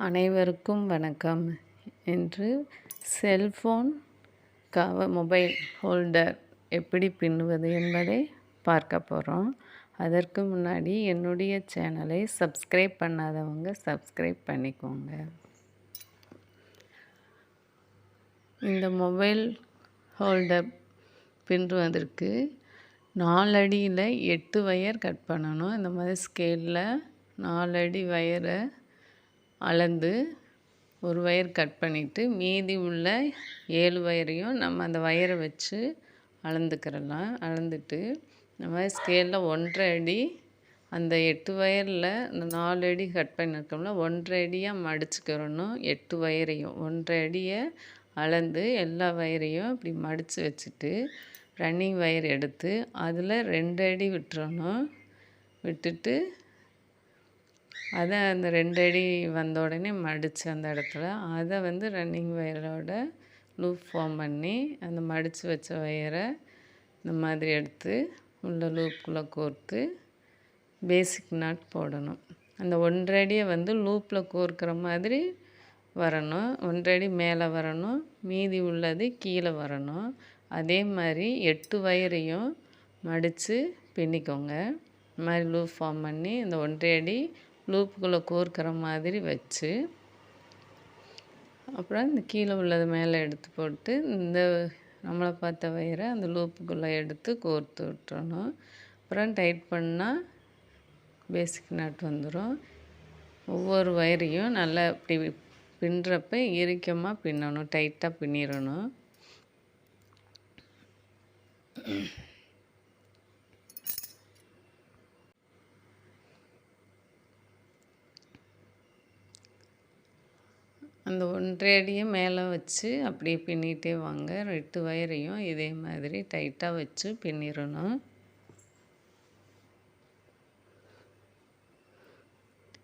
அனைவருக்கும் வணக்கம். இன்று செல்ஃபோன் மொபைல் ஹோல்டர் எப்படி பின்னுவது என்பதை பார்க்க போகிறோம். அதற்கு முன்னாடி என்னுடைய சேனலை சப்ஸ்கிரைப் பண்ணாதவங்க சப்ஸ்கிரைப் பண்ணிக்கோங்க. இந்த மொபைல் ஹோல்டர் பின்னுவதற்கு 4 அடியில் 8 வயர் கட் பண்ணணும். இந்த மாதிரி ஸ்கேலில் 4 அடி வயரை அளந்து ஒரு வயர் கட் பண்ணிவிட்டு மீதி உள்ள 7 வயரையும் நம்ம அந்த வயரை வச்சு அளந்துக்கிறலாம். அளந்துட்டு இந்த மாதிரி ஸ்கேலில் 1.5 அடி அந்த 8 வயரில் இந்த 4 அடி கட் பண்ணியிருக்கோம்ல 1.5 அடியாக மடிச்சுக்கிறணும். 8 வயரையும் 1.5 அடியை அளந்து எல்லா வயரையும் இப்படி மடித்து வச்சுட்டு ரன்னிங் வயர் எடுத்து அதில் 2 அடி விட்டுறணும். விட்டுட்டு அதை அந்த 2 அடி வந்த உடனே மடித்து அந்த இடத்துல அதை ரன்னிங் வயரோட லூப் ஃபார்ம் பண்ணி அந்த மடித்து வச்ச வயரை இந்த மாதிரி எடுத்து உள்ள லூப்புக்குள்ளே கோர்த்து பேசிக் நாட் போடணும். அந்த 1.5 அடியை லூப்பில் கோர்க்கிற மாதிரி வரணும். 1.5 அடி மேலே வரணும், மீதி உள்ளது கீழே வரணும். அதே மாதிரி 8 வயரையும் மடித்து பின்னிக்கோங்க. இந்த மாதிரி லூப் ஃபார்ம் பண்ணி இந்த 1.5 அடி லூப்புக்குள்ளே கோர்க்கிற மாதிரி வச்சு அப்புறம் இந்த கீழே உள்ளது மேலே எடுத்து போட்டு இந்த நம்மளை பார்த்த வயரை அந்த லூப்புக்குள்ளே எடுத்து கோர்த்து விட்டுறணும். அப்புறம் டைட் பண்ணால் பேசிக் நாட் வந்துடும். ஒவ்வொரு வயரையும் நல்லா இப்படி பின்னுறப்ப இறுக்கமாக பின்னணும், டைட்டாக பின்னிடணும். அந்த 1.5 அடியை மேலே வச்சு அப்படியே பின்னிகிட்டே வாங்க. 8 வயரையும் இதே மாதிரி டைட்டாக வச்சு பின்னிடணும்.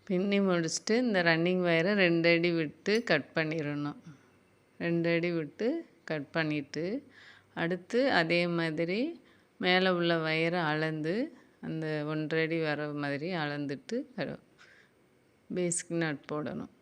பின்னி முடிச்சுட்டு இந்த ரன்னிங் வயரை 2 அடி விட்டு கட் பண்ணிடணும். 2 அடி விட்டு கட் பண்ணிவிட்டு அடுத்து அதே மாதிரி மேலே உள்ள வயரை அளந்து அந்த 1.5 அடி வர மாதிரி அளந்துட்டு பேசிக் நாட் போடணும்.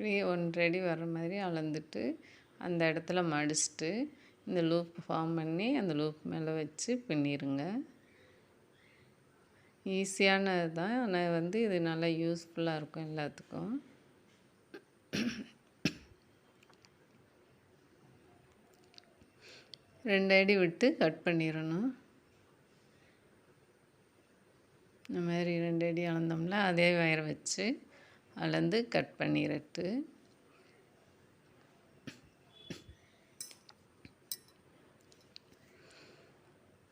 இப்படியே 1.5 அடி வர மாதிரி அளந்துட்டு அந்த இடத்துல மடிச்சுட்டு இந்த லூப் ஃபார்ம் பண்ணி அந்த லூப் மேலே வச்சு பின்னிடுங்க. ஈஸியானது தான், ஆனால் இது நல்லா யூஸ்ஃபுல்லாக இருக்கும் எல்லாத்துக்கும். ரெண்டு அடி விட்டு கட் பண்ணிடணும். இந்த மாதிரி 2 அடி அளந்தோம்ல அதே வயரை வச்சு அளந்து கட் பண்ணிடட்டு.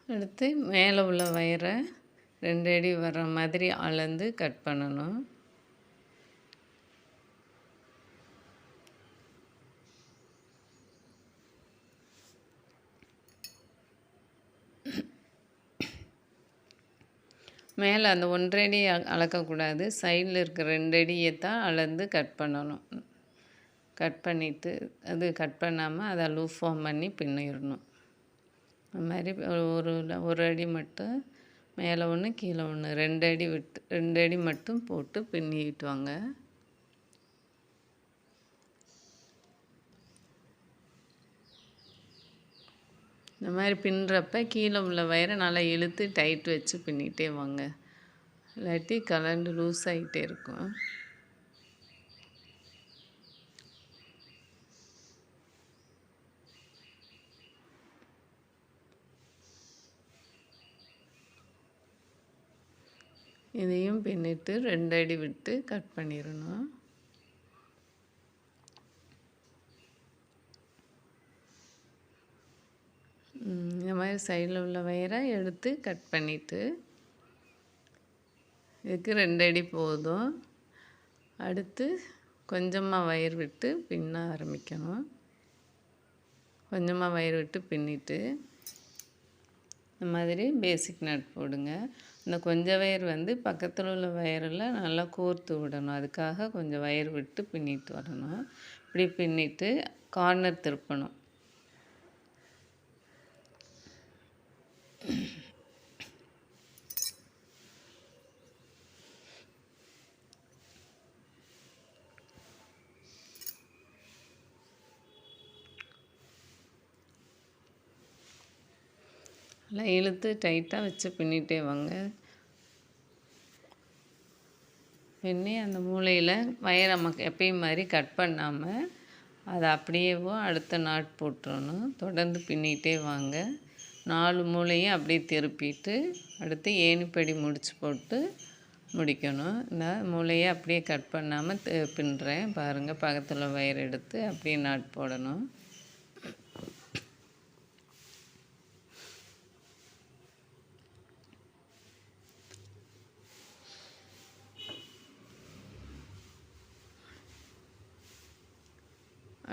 அடுத்து மேலே உள்ள வயரை 2 அடி வர்ற மாதிரி அளந்து கட் பண்ணணும். மேலே அந்த 1.5 அடி அளக்கக்கூடாது, சைடில் இருக்கிற 2 அடியை தான் அளந்து கட் பண்ணணும். கட் பண்ணிவிட்டு அது கட் பண்ணாமல் அதை லூப் ஃபார்ம் பண்ணி பின்னிடணும். அது மாதிரி ஒரு அடி மட்டும் மேலே ஒன்று கீழே ஒன்று 2 அடி விட்டு 2 அடி மட்டும் போட்டு பின்னிட்டு வாங்க. இந்த மாதிரி பின்னுறப்ப கீழே உள்ள வயரை நல்லா இழுத்து டைட் வச்சு பின்னிகிட்டே வாங்க, இல்லாட்டி கலண்டு லூஸ் ஆகிட்டே இருக்கும். இதையும் பின்னிட்டு 2 அடி விட்டு கட் பண்ணிடணும். இந்த மாதிரி சைடில் உள்ள வயரை எடுத்து கட் பண்ணிவிட்டு இதுக்கு 2 அடி போதும். அடுத்து கொஞ்சமாக வயர் விட்டு பின்ன ஆரம்பிக்கணும். கொஞ்சமாக வயர் விட்டு பின்னிட்டு இந்த மாதிரி பேசிக் நாட் போடுங்க. இந்த கொஞ்சம் வயர் வந்து பக்கத்தில் உள்ள வயரில் நல்லா கோர்த்து விடணும். அதுக்காக கொஞ்சம் வயர் விட்டு பின்னிட்டு வரணும். இப்படி பின்னிட்டு கார்னர் திருப்பணும். நல்லா இழுத்து டைட்டாக வச்சு பின்னிட்டே வாங்க. பின்னி அந்த மூலையில் வயரை நமக்கு எப்பயும் மாதிரி கட் பண்ணாமல் அதை அப்படியேவும் அடுத்த நாட் போட்டுறணும். தொடர்ந்து பின்னிகிட்டே வாங்க. 4 மூலையும் அப்படியே திருப்பிட்டு அடுத்து ஏணிப்படி முடிச்சு போட்டு முடிக்கணும். இந்த மூலையை அப்படியே கட் பண்ணாமல் பின்னுறேன் பாருங்கள். பக்கத்தில் வயர் எடுத்து அப்படியே நாட் போடணும்.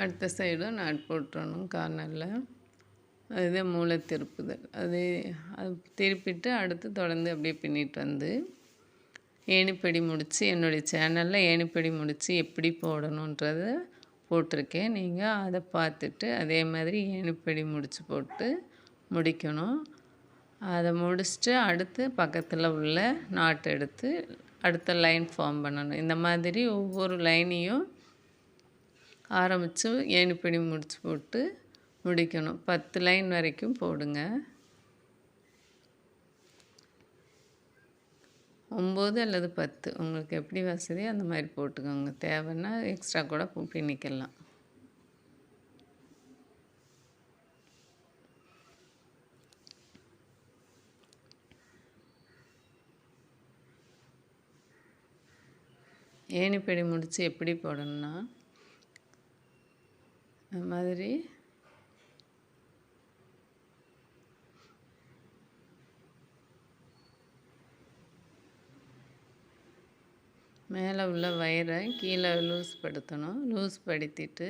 அடுத்த சைடும் நாட் போட்டுறணும் கார்னரில். அதே மூளை திருப்புதல். அது திருப்பிட்டு அடுத்து தொடர்ந்து அப்படியே பின்னிட்டு வந்து ஏணிப்படி முடித்து என்னுடைய சேனலில் ஏணிப்படி முடித்து எப்படி போடணுன்றதை போட்டிருக்கேன். நீங்கள் அதை பார்த்துட்டு அதே மாதிரி ஏணிப்படி முடித்து போட்டு முடிக்கணும். அதை முடிச்சுட்டு அடுத்து பக்கத்தில் உள்ள நாட் எடுத்து அடுத்த லைன் ஃபார்ம் பண்ணணும். இந்த மாதிரி ஒவ்வொரு லைனையும் ஆரம்பித்து ஏணிப்படி முடிச்சு போட்டு முடிக்கணும். 10 லைன் வரைக்கும் போடுங்க. 9 அல்லது 10 உங்களுக்கு எப்படி வசதியோ அந்த மாதிரி போட்டுக்கோங்க. தேவைன்னா எக்ஸ்ட்ரா கூட பின்னிக்கலாம். ஏணிப்படி முடித்து எப்படி போடணும்னா அந்த மாதிரி மேலே உள்ள வயரை கீழே லூஸ் படுத்தணும். லூஸ் படுத்திட்டு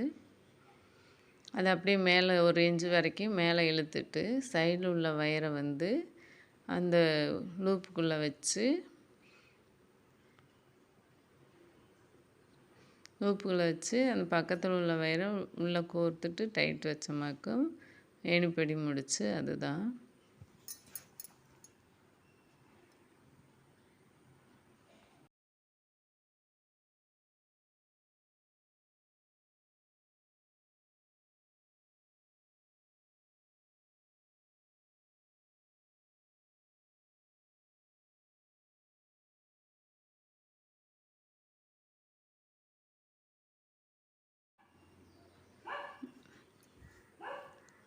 அதை அப்படியே மேலே 1 இன்ச்சு வரைக்கும் மேலே இழுத்துட்டு சைடில் உள்ள வயரை வந்து அந்த லூப்புக்குள்ளே வச்சு அந்த பக்கத்தில் உள்ள வயரை உள்ளே கோர்த்துட்டு டைட் வச்சமாக்கும் ஏணிப்படி முடிச்சு அதுதான்.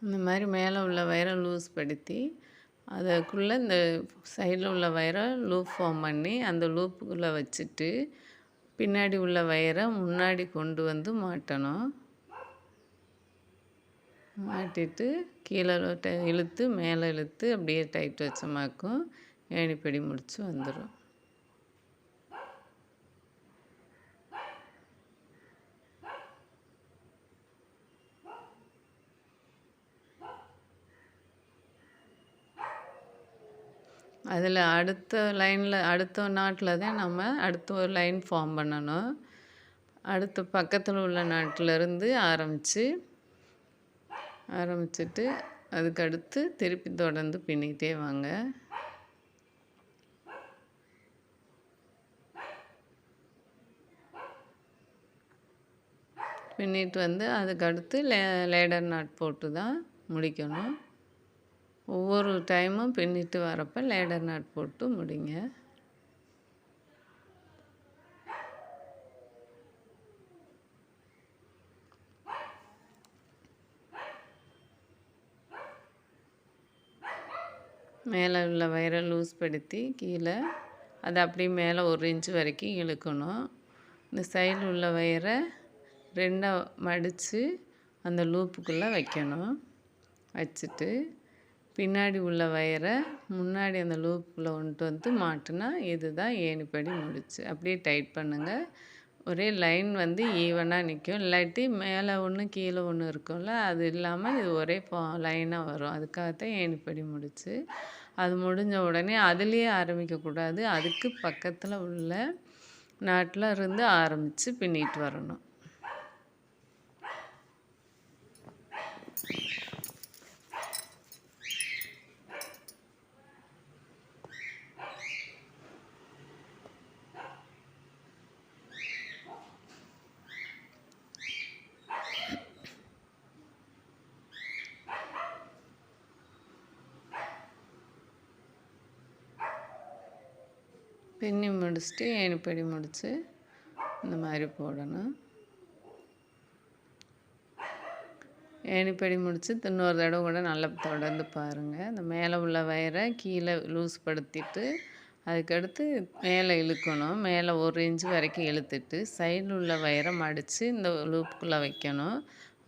இந்த மாதிரி மேலே உள்ள வயரை லூஸ் படுத்தி அதுக்குள்ளே இந்த சைடில் உள்ள வயரை லூப் ஃபார்ம் பண்ணி அந்த லூப்புக்குள்ளே வச்சுட்டு பின்னாடி உள்ள வயரை முன்னாடி கொண்டு வந்து மாட்டணும். மாட்டிட்டு கீழே இழுத்து மேலே இழுத்து அப்படியே டைட் வச்சமாக்கும் ஏணிப்படி முடிச்சு வந்துடும். அதில் அடுத்த லைனில் அடுத்த நாட்டில் தான் நம்ம அடுத்த ஒரு லைன் ஃபார்ம் பண்ணணும். அடுத்த பக்கத்தில் உள்ள நாட்டிலேருந்து ஆரம்பிச்சுட்டு அதுக்கடுத்து திருப்பி தொடர்ந்து பின்னிக்கிட்டே வாங்க. பின்னிட்டு வந்து அதுக்கடுத்து லேடர் நாட் போட்டு தான் முடிக்கணும். ஒவ்வொரு டைமும் பின்னிட்டு வரப்போ லேடர் நாட் போட்டு முடிங்க. மேலே உள்ள வயரை லூஸ் படுத்தி கீழே அதை அப்படியே மேலே 1 இன்ச்சு வரைக்கும் இழுக்கணும். இந்த சைடில் உள்ள வயரை 2ஆக மடித்து அந்த லூப்புக்குள்ளே வைக்கணும். வச்சுட்டு பின்னாடி உள்ள வயரை முன்னாடி அந்த லூப்புக்குள்ளே கொண்டு வந்து மாட்டினா இதுதான் ஏணிப்படி முடிச்சு. அப்படியே டைட் பண்ணுங்கள். ஒரே லைன் வந்து ஈவனாக நிற்கும். இல்லாட்டி மேலே ஒன்று கீழே ஒன்று இருக்கும்ல, அது இல்லாமல் இது ஒரே லைனாக வரும். அதுக்காகத்தான் ஏணிப்படி முடிச்சு. அது முடிஞ்ச உடனே அதுலேயே ஆரம்பிக்கக்கூடாது. அதுக்கு பக்கத்தில் உள்ள நாட்டில் இருந்து ஆரம்பித்து பின்னிட்டு வரணும். பின்னி முடிச்சுட்டு ஏணிப்படி முடித்து இந்த மாதிரி போடணும். ஏணிப்படி முடித்து இன்னொரு தடவை கூட நல்லா தொடர்ந்து பாருங்கள். இந்த மேலே உள்ள வயரை கீழே லூஸ் படுத்திட்டு அதுக்கடுத்து மேலே இழுக்கணும். மேலே 1 இன்ச்சு வரைக்கும் இழுத்துட்டு சைடில் உள்ள வயரை மடித்து இந்த லூப்புக்குள்ளே வைக்கணும்.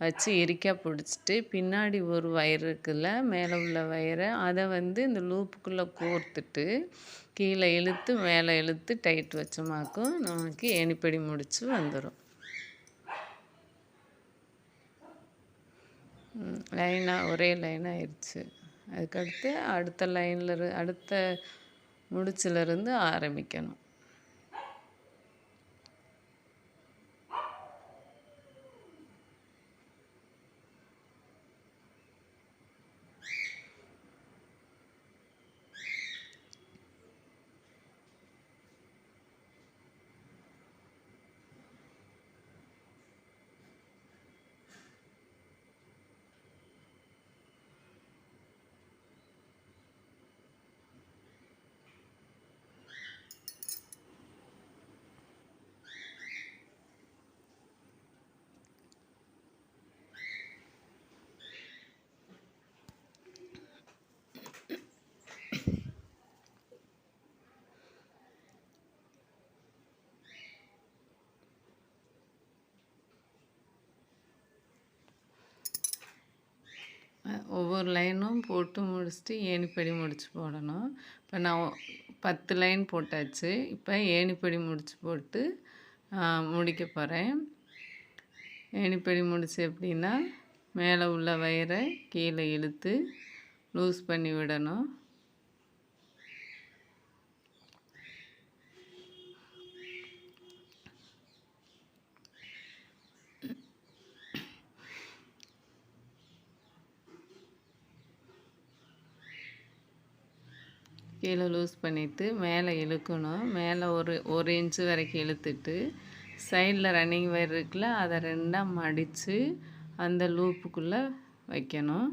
வச்சு இறுக்கா பிடிச்சிட்டு பின்னாடி ஒரு வயர் இருக்குல்ல, மேலே உள்ள வயரை அதை வந்து இந்த லூப்புக்குள்ளே கோர்த்துட்டு கீழே இழுத்து மேலே இழுத்து டைட் வச்சோமாக்கும் நமக்கு ஏணிப்படி முடிச்சு வந்துடும். லைனாக ஒரே லைனாக ஆயிடுச்சு. அதுக்கடுத்து அடுத்த லைனில் அடுத்த முடிச்சிலேருந்து ஆரம்பிக்கணும். ஒவ்வொரு லைனும் போட்டு முடிச்சுட்டு ஏணிப்படி முடிச்சு போடணும். இப்போ நான் 10 லைன் போட்டாச்சு. இப்போ ஏணிப்படி முடிச்சு போட்டு முடிக்க போகிறேன். ஏணிப்படி முடிச்சு எப்படின்னா, மேலே உள்ள வயரை கீழே இழுத்து லூஸ் பண்ணி விடணும். கீழே லூஸ் பண்ணிவிட்டு மேலே இழுக்கணும். மேலே ஒரு இன்ச்சு வரைக்கும் இழுத்துட்டு சைடில் ரன்னிங் வயர் இருக்குல்ல, அதை 2ஆக மடித்து அந்த லூப்புக்குள்ளே வைக்கணும்.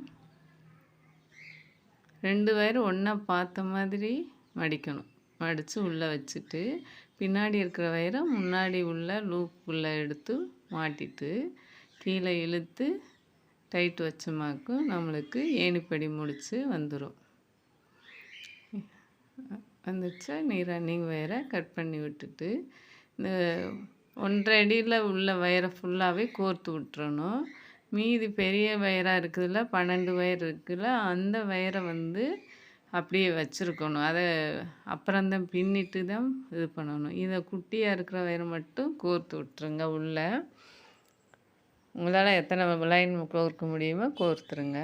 2 வயர் ஒன்றா பார்த்த மாதிரி மடிக்கணும். மடித்து உள்ளே வச்சுட்டு பின்னாடி இருக்கிற வயரை முன்னாடி உள்ள லூப்புக்குள்ளே எடுத்து மாட்டிட்டு கீழே இழுத்து டைட் வச்சோமாக்கும் நம்மளுக்கு ஏணிப்படி முடிச்சு வந்துடும். வந்துச்சா நீ ரன்னிங் வயரை கட் பண்ணி விட்டுட்டு இந்த 1.5 அடியில் உள்ள வயரை ஃபுல்லாகவே கோர்த்து விட்டுறணும். மீதி பெரிய வயராக இருக்குதுல்ல, 12 வயர் இருக்குதுல்ல, அந்த வயரை வந்து அப்படியே வச்சுருக்கணும். அதை அப்புறம்தான் பின்னிட்டு தான் இது பண்ணணும். இதை குட்டியாக இருக்கிற வயரை மட்டும் கோர்த்து விட்டுருங்க. உள்ளே உங்களால் எத்தனை லைன் கோர்க்க முடியுமோ கோர்த்துருங்க.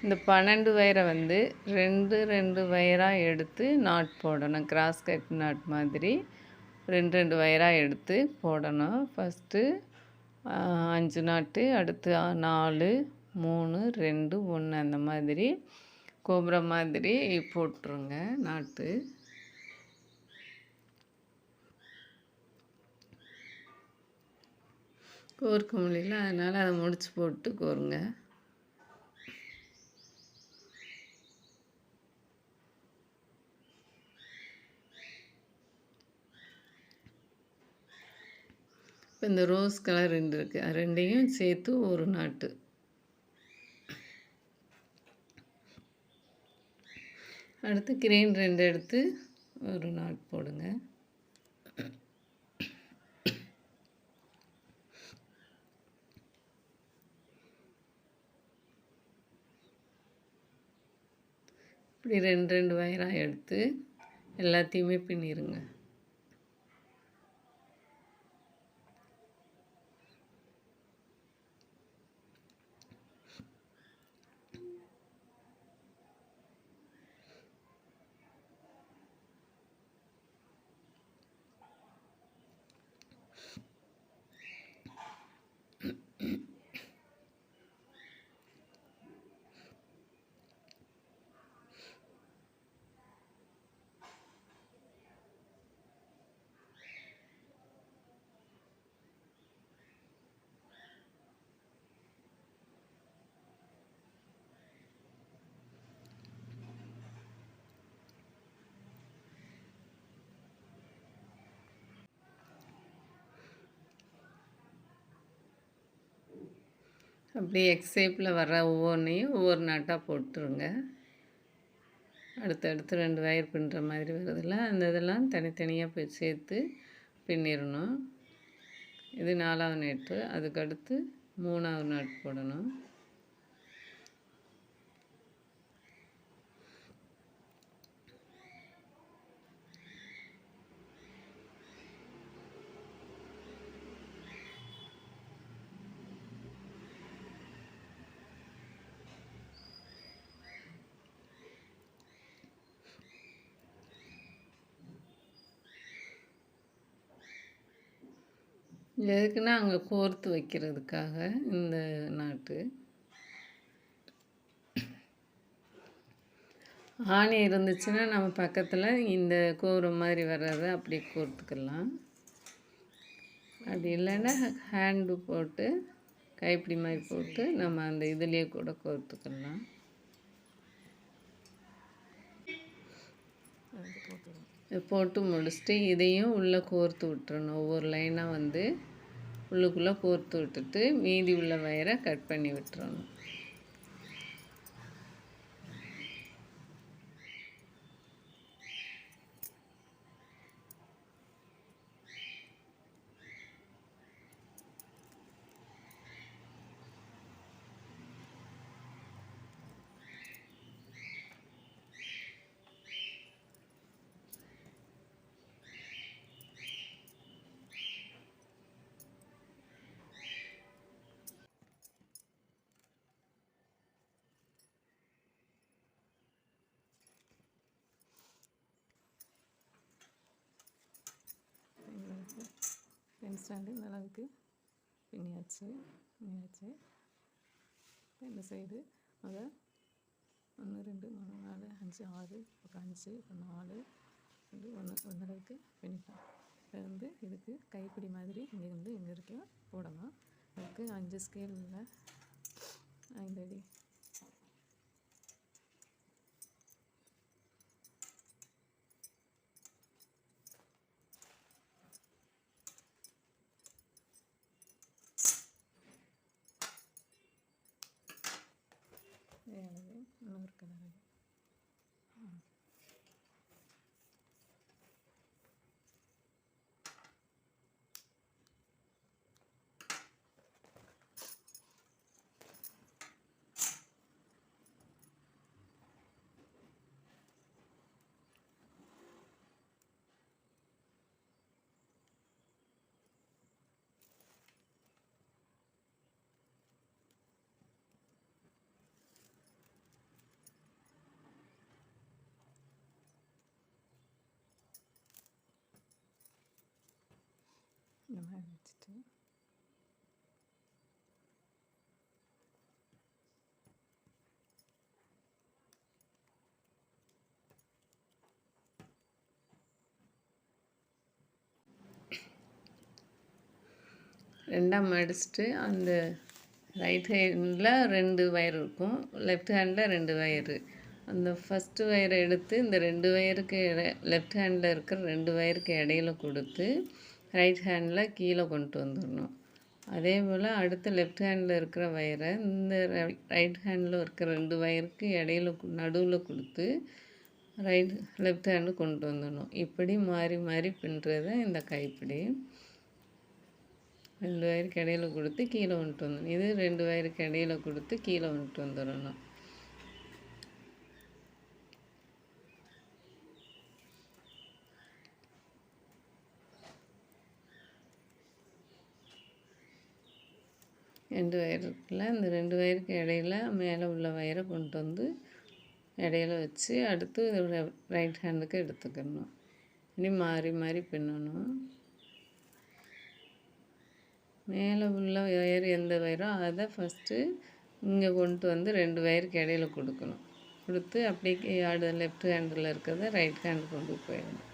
இந்த 12 வயரை வந்து 2 வயராக எடுத்து நாட் போடணும். கிராஸ் கட் நாட் மாதிரி 2 வயராக எடுத்து போடணும். ஃபஸ்ட்டு 5 நாட்டு, அடுத்து 4, 3, 2, 1 அந்த மாதிரி கோபுர மாதிரி போட்டுருங்க நாட்டு. கோர்க்க முடியல, அதனால் அதை முடிச்சு போட்டு கோருங்க. இப்போ இந்த ரோஸ் கலர் 2 இருக்குது, அது 2யும் சேர்த்து ஒரு நாட்டு. அடுத்து கிரீன் 2 எடுத்து ஒரு நாட் போடுங்க. இப்படி 2 வயராக எடுத்து எல்லாத்தையுமே பின்னிருங்க. அப்படியே எக்ஸ் ஷேப்பில் வர ஒவ்வொன்றையும் ஒவ்வொரு நாட்டாக போட்டுருங்க. அடுத்தடுத்து 2 வயர் பின்னுற மாதிரி வருதுல்ல, அந்த இதெல்லாம் தனித்தனியாக போய் சேர்த்து பின்னிடணும். இது 4வது நாட்டு. அதுக்கடுத்து 3வது நாட் போடணும். எதுக்குன்னா அங்கே கோர்த்து வைக்கிறதுக்காக இந்த நாட்டு. ஆணி இருந்துச்சுன்னா நம்ம பக்கத்தில் இந்த கோரம் மாதிரி வர்றதை அப்படியே கோர்த்துக்கலாம். அப்படி இல்லைன்னா ஹேண்டு போட்டு கைப்பிடி மாதிரி போட்டு நம்ம அந்த இதுலேயே கூட கோர்த்துக்கலாம். போட்டு முடிச்சுட்டு இதையும் உள்ளே கோர்த்து விட்டுறணும். ஒவ்வொரு லைனாக வந்து உள்ளுக்குள்ளே கோர்த்து விட்டுட்டு மீதி உள்ள வயரை கட் பண்ணி விட்டுறணும். பென் ஸ்டாண்டு இந்த அளவுக்கு பின்னியாச்சு. இந்த சைடு அதை 1 2 3 4 5 6 அப்புறம் 5 அப்புறம் 4 1 அளவுக்கு பின்னிக்கலாம். இதை வந்து இதுக்கு கைப்பிடி மாதிரி இங்கே வந்து எங்கே இருக்கோ போடலாம். அதுக்கு 5 ஸ்கேலில் 5 அடி இன்னொரு கலர். இந்த மாதிரி வச்சுட்டு ரெண்டாக மடிச்சுட்டு அந்த ரைட் ஹேண்டில் 2 வயர் இருக்கும், லெஃப்ட் ஹேண்டில் 2 வயரு. அந்த ஃபஸ்ட்டு வயரை எடுத்து இந்த 2 வயருக்கு லெஃப்ட் ஹேண்டில் இருக்கிற 2 வயருக்கு இடையில கொடுத்து ரைட் ஹேண்டில் கீழே கொண்டு வந்துடணும். அதே போல் அடுத்த லெஃப்ட் ஹேண்டில் இருக்கிற வயரை இந்த ரைட் ஹேண்டில் இருக்கிற 2 வயருக்கு இடையில நடுவில் கொடுத்து லெஃப்ட் ஹேண்டு கொண்டு வந்துடணும். இப்படி மாறி மாறி பின்னுறது இந்த கைப்பிடி. 2 வயருக்கு இடையில கொடுத்து கீழே வந்துட்டு வந்துடணும். இது 2 வயருக்கு இடையில கொடுத்து கீழே வந்துட்டு வந்துடணும். 2 வயர் இருக்குல்ல, இந்த 2 வயருக்கு இடையில மேலே உள்ள வயரை கொண்டு வந்து இடையில வச்சு அடுத்து ரைட் ஹேண்டுக்கு எடுத்துக்கணும். இனி மாறி மாறி பின்னணும். மேலே உள்ள வயர் எந்த வயரோ அதை ஃபஸ்ட்டு இங்கே கொண்டு வந்து 2 வயருக்கு இடையில கொடுக்கணும். கொடுத்து அப்படியே லெஃப்ட் ஹேண்டில் இருக்கிறத ரைட் ஹேண்டு கொண்டு போயிடணும்.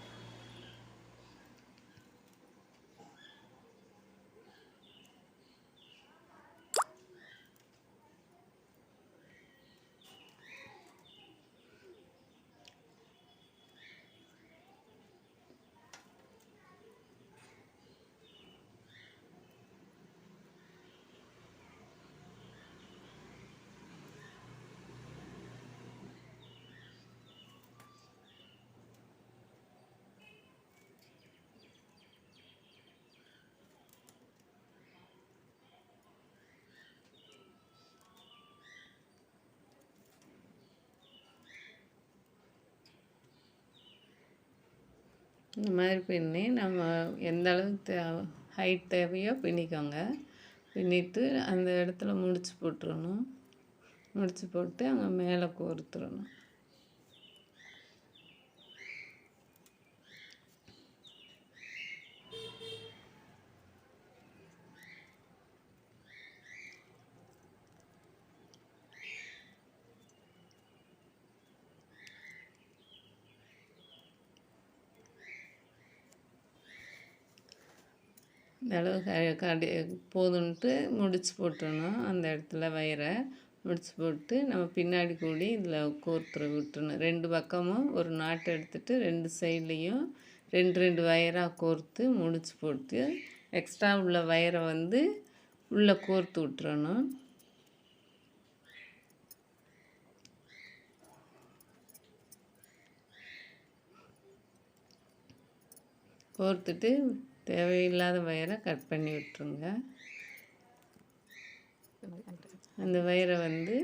இந்த மாதிரி பின்னி நம்ம எந்த அளவுக்கு ஹைட் தேவையோ பின்னிக்கோங்க. பின்னிட்டு அந்த இடத்துல முடிச்சு போட்டுறணும். முடிச்சு போட்டு அங்கே மேலே கோர்த்துடணும். இந்த அளவு போதுன்ட்டு முடிச்சு போட்டுடணும். அந்த இடத்துல வயரை முடிச்சு போட்டு நம்ம பின்னாடி கூடி இதில் கோர்த்து விட்டுறணும். 2 பக்கமும் ஒரு நாட்டு எடுத்துகிட்டு 2 சைட்லேயும் 2 வயராக கோர்த்து முடிச்சு போட்டு எக்ஸ்ட்ரா உள்ள வயரை வந்து உள்ளே கோர்த்து விட்டுறணும். கோர்த்துட்டு தேவையில்லாத வயரை கட் பண்ணி விட்டுருங்க. அந்த வயரை வந்து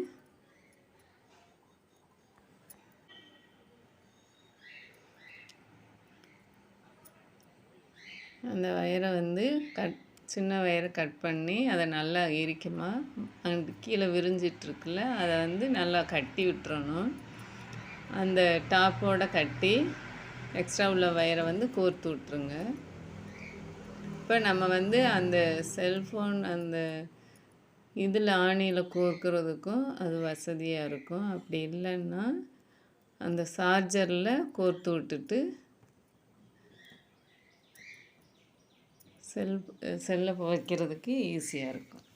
சின்ன வயரை கட் பண்ணி அதை நல்லா இறுக்கமாக கீழே விரிஞ்சிட்ருக்குல்ல அதை வந்து நல்லா கட்டி விட்டுறணும். அந்த டாப்போடு கட்டி எக்ஸ்ட்ரா உள்ள வயரை வந்து கோர்த்து விட்ருங்க. இப்போ நம்ம வந்து அந்த செல்ஃபோன் அந்த இதில் ஆணியில் கோர்க்கிறதுக்கும் அது வசதியாக இருக்கும். அப்படி இல்லைன்னா அந்த சார்ஜரில் கோர்த்து விட்டுட்டு செல்லை வைக்கிறதுக்கு ஈஸியாக இருக்கும்.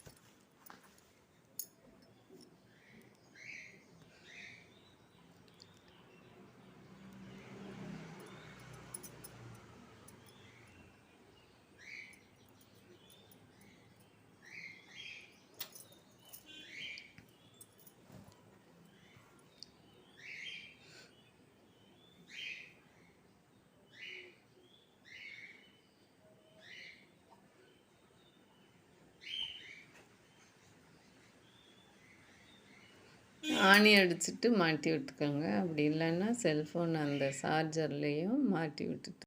ஆணி அடிச்சுட்டு மாட்டி விட்டுக்கோங்க. அப்படி இல்லைன்னா செல்ஃபோன் அந்த சார்ஜர்லேயும் மாட்டி விட்டுட்டு